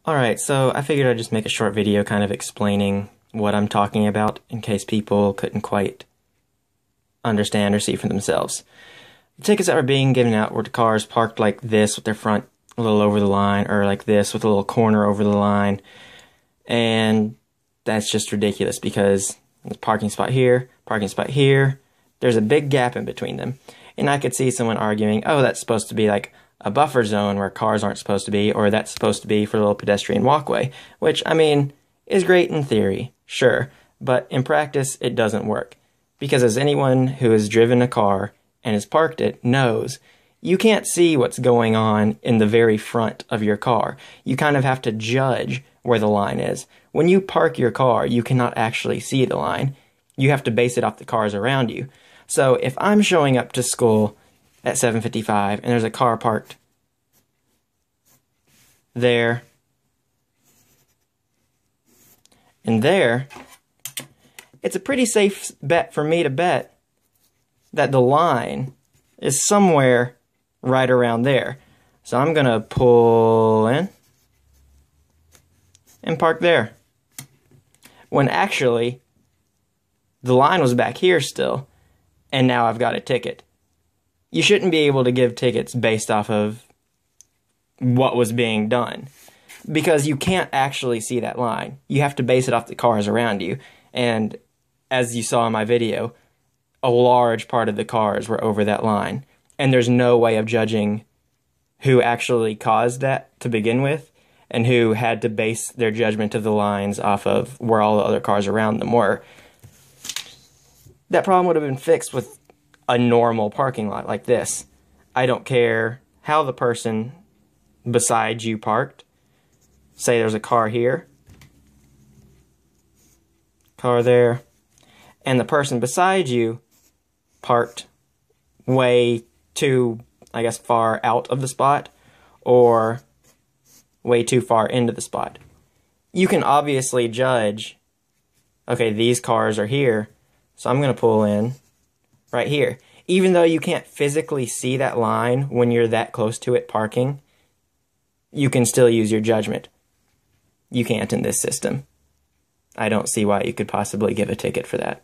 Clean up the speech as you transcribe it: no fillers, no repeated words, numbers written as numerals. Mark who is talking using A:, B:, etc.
A: Alright, so I figured I'd just make a short video kind of explaining what I'm talking about in case people couldn't quite understand or see for themselves. The tickets that were being given out were to cars parked like this with their front a little over the line, or like this with a little corner over the line. And that's just ridiculous because there's a parking spot here, there's a big gap in between them. And I could see someone arguing, oh, that's supposed to be like a buffer zone where cars aren't supposed to be, or that's supposed to be for a little pedestrian walkway, which, I mean, is great in theory, sure, but in practice it doesn't work. Because as anyone who has driven a car and has parked it knows, you can't see what's going on in the very front of your car. You kind of have to judge where the line is. When you park your car, you cannot actually see the line. You have to base it off the cars around you. So if I'm showing up to school at 7:55 and there's a car parked there and there, it's a pretty safe bet for me to bet that the line is somewhere right around there. So I'm gonna pull in and park there, when actually the line was back here still, and now I've got a ticket. You shouldn't be able to give tickets based off of what was being done, because you can't actually see that line. You have to base it off the cars around you, and as you saw in my video, a large part of the cars were over that line, and there's no way of judging who actually caused that to begin with, and who had to base their judgment of the lines off of where all the other cars around them were. That problem would have been fixed with a normal parking lot like this. I don't care how the person beside you parked. Say there's a car here, car there, and the person beside you parked way too, I guess, far out of the spot, or way too far into the spot. You can obviously judge, okay, these cars are here, so I'm going to pull in right here. Even though you can't physically see that line when you're that close to it parking, you can still use your judgment. You can't in this system. I don't see why you could possibly give a ticket for that.